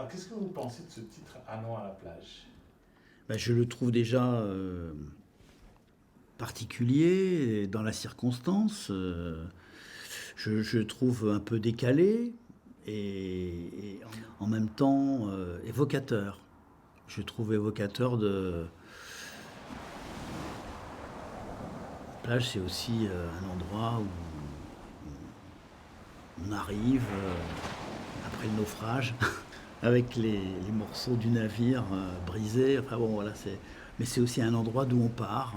Alors, qu'est-ce que vous pensez de ce titre Allons à la plage? Je le trouve déjà particulier dans la circonstance. Je trouve un peu décalé et en même temps évocateur. Je trouve évocateur de... La plage, c'est aussi un endroit où on arrive après le naufrage avec les morceaux du navire brisés. Enfin bon, voilà, mais c'est aussi un endroit d'où on part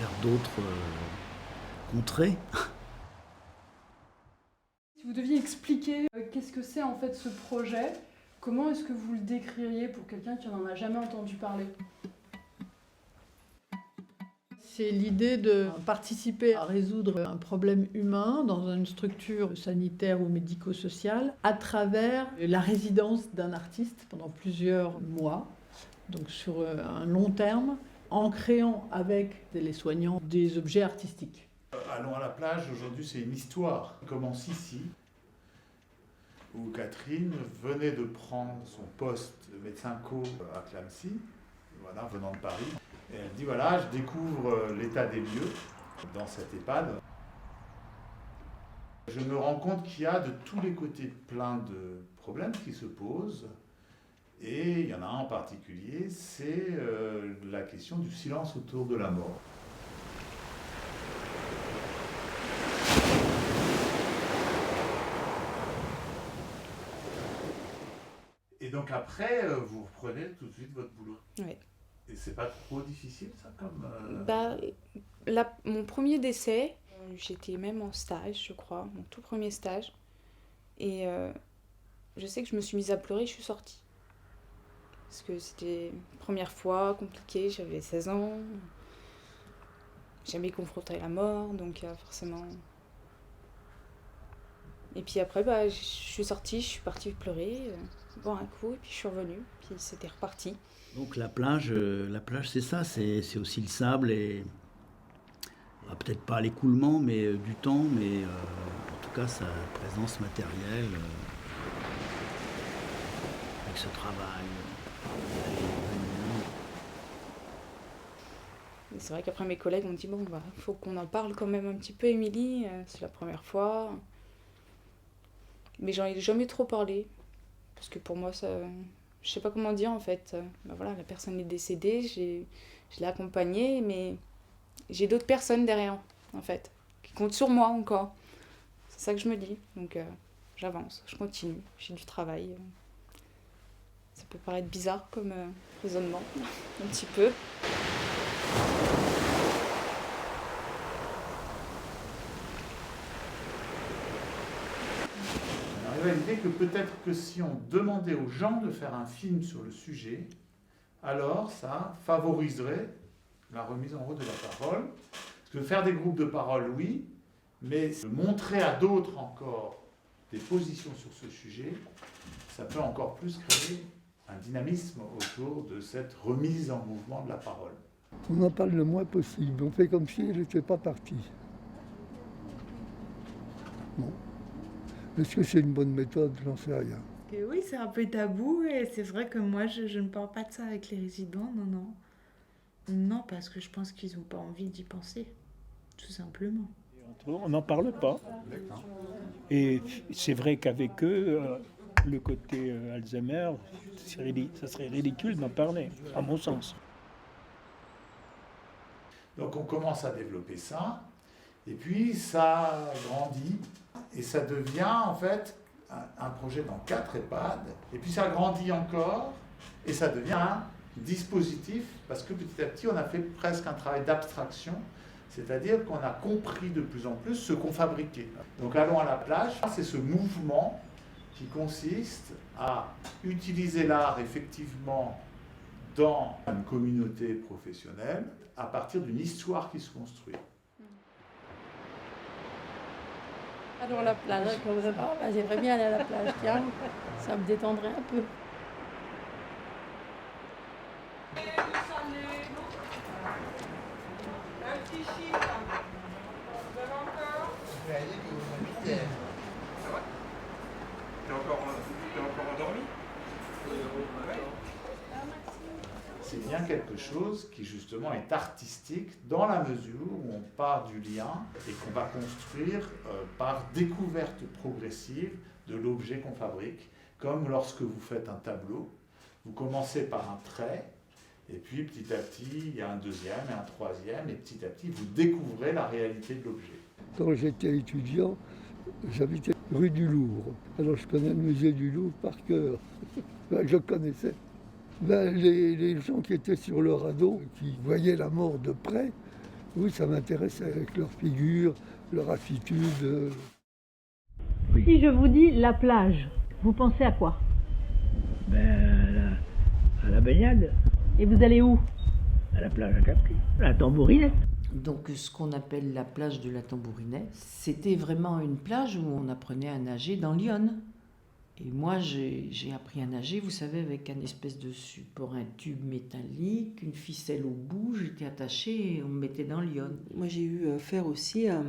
vers d'autres contrées. Si vous deviez expliquer qu'est-ce que c'est en fait ce projet, comment est-ce que vous le décririez pour quelqu'un qui n'en a jamais entendu parler? C'est l'idée de participer à résoudre un problème humain dans une structure sanitaire ou médico-sociale à travers la résidence d'un artiste pendant plusieurs mois, donc sur un long terme, en créant avec les soignants des objets artistiques. Allons à la plage, aujourd'hui, c'est une histoire qui commence ici, où Catherine venait de prendre son poste de médecin co à Clamecy, voilà, venant de Paris. Et elle dit, voilà, je découvre l'état des lieux dans cette EHPAD. Je me rends compte qu'il y a de tous les côtés plein de problèmes qui se posent. Et il y en a un en particulier, c'est la question du silence autour de la mort. Et donc après, vous reprenez tout de suite votre boulot. Oui. Et c'est pas trop difficile ça comme... Mon premier décès, j'étais même en stage, je crois, mon tout premier stage. Et je sais que je me suis mise à pleurer, je suis sortie. Parce que c'était une première fois, compliqué, j'avais 16 ans. Jamais confrontée à la mort, donc forcément... Et puis après, je suis sortie, je suis partie pleurer, boire un coup, et puis je suis revenue, puis c'était reparti. Donc la plage c'est ça, c'est aussi le sable et peut-être pas l'écoulement mais du temps, mais en tout cas sa présence matérielle avec ce travail. Et c'est vrai qu'après mes collègues m'ont dit faut qu'on en parle quand même un petit peu, Émilie, c'est la première fois. Mais j'en ai jamais trop parlé, parce que pour moi, ça, je sais pas comment dire en fait. Voilà, la personne est décédée, je l'ai accompagnée, mais j'ai d'autres personnes derrière, en fait, qui comptent sur moi encore. C'est ça que je me dis, donc j'avance, je continue, j'ai du travail. Ça peut paraître bizarre comme raisonnement, un petit peu. J'arrive à l'idée que peut-être que si on demandait aux gens de faire un film sur le sujet, alors ça favoriserait la remise en route de la parole. Parce que faire des groupes de parole, oui, mais montrer à d'autres encore des positions sur ce sujet, ça peut encore plus créer un dynamisme autour de cette remise en mouvement de la parole. On en parle le moins possible, on fait comme si elle n'était pas partie. Bon. Est-ce que c'est une bonne méthode? J'en sais rien. Et oui, c'est un peu tabou et c'est vrai que moi, je ne parle pas de ça avec les résidents, non. Non, parce que je pense qu'ils n'ont pas envie d'y penser, tout simplement. On n'en parle pas. Et c'est vrai qu'avec eux, le côté Alzheimer, ça serait ridicule d'en parler, à mon sens. Donc on commence à développer ça, et puis ça grandit, et ça devient en fait un projet dans 4 EHPAD, et puis ça grandit encore, et ça devient un dispositif, parce que petit à petit on a fait presque un travail d'abstraction, c'est-à-dire qu'on a compris de plus en plus ce qu'on fabriquait. Donc allons à la plage, c'est ce mouvement qui consiste à utiliser l'art effectivement dans une communauté professionnelle à partir d'une histoire qui se construit. Allons à la plage. J'aimerais bien aller à la plage, tiens, ça me détendrait un peu. Un petit chiffre. Encore. T'es encore endormi? C'est bien quelque chose qui justement est artistique dans la mesure où on part du lien et qu'on va construire par découverte progressive de l'objet qu'on fabrique. Comme lorsque vous faites un tableau, vous commencez par un trait et puis petit à petit il y a un deuxième et un troisième et petit à petit vous découvrez la réalité de l'objet. Quand j'étais étudiant, j'habitais rue du Louvre. Alors je connais le musée du Louvre par cœur. Ben, je connaissais. Ben, les gens qui étaient sur le radeau, qui voyaient la mort de près, oui, ça m'intéressait avec leur figure, leur attitude. Si je vous dis la plage, vous pensez à quoi? À la baignade. Et vous allez où? À la plage à Capri, la Tambourinette. Donc ce qu'on appelle la plage de la Tambourinette, c'était vraiment une plage où on apprenait à nager dans l'Yonne. Et moi j'ai appris à nager, vous savez, avec un espèce de support, un tube métallique, une ficelle au bout, j'étais attachée et on me mettait dans l'Yonne. Moi j'ai eu affaire aussi à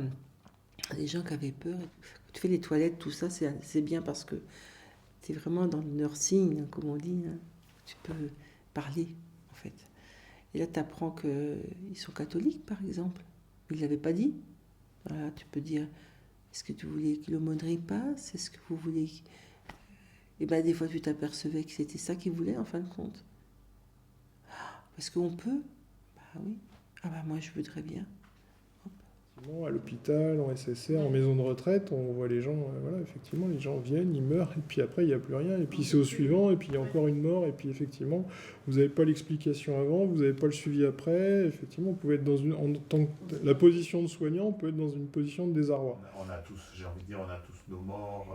des gens qui avaient peur. Quand tu fais les toilettes, tout ça, c'est bien parce que c'est vraiment dans le nursing, comme on dit, hein. Tu peux parler en fait. Et là, tu apprends qu'ils sont catholiques, par exemple. Ils ne l'avaient pas dit. Voilà, tu peux dire, est-ce que tu voulais que l'aumônerie passe? Est-ce que vous voulez... Et bien, des fois, tu t'apercevais que c'était ça qu'ils voulaient, en fin de compte. Parce qu'on peut. Bah oui. Ah bah moi, je voudrais bien. Bon, à l'hôpital, en SSR, en maison de retraite, on voit les gens, voilà, effectivement, les gens viennent, ils meurent, et puis après, il n'y a plus rien, et puis c'est au suivant, et puis il y a encore une mort, et puis effectivement, vous n'avez pas l'explication avant, vous n'avez pas le suivi après, effectivement, vous pouvez être dans la position de soignant peut être dans une position de désarroi. On a tous, j'ai envie de dire, on a tous nos morts,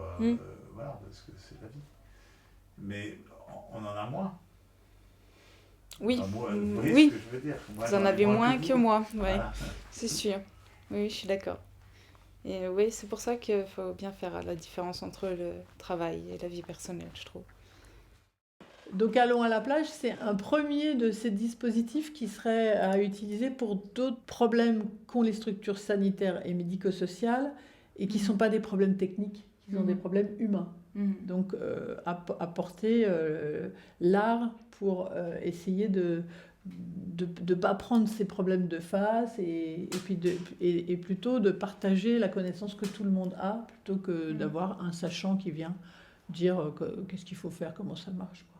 voilà, parce que c'est la vie. Mais on en a moins. Oui, Enfin, moi, vous voyez oui. ce que je veux dire. Moi, Vous en avez moins que moi, ouais. Voilà. C'est sûr. Oui, je suis d'accord. Et oui, c'est pour ça qu'il faut bien faire la différence entre le travail et la vie personnelle, je trouve. Donc Allons à la plage, c'est un premier de ces dispositifs qui serait à utiliser pour d'autres problèmes qu'ont les structures sanitaires et médico-sociales et qui ne sont pas des problèmes techniques, qui sont des problèmes humains. Donc apporter l'art pour essayer de ne pas prendre ces problèmes de face et plutôt de partager la connaissance que tout le monde a plutôt que d'avoir un sachant qui vient dire qu'est-ce qu'il faut faire, comment ça marche, quoi.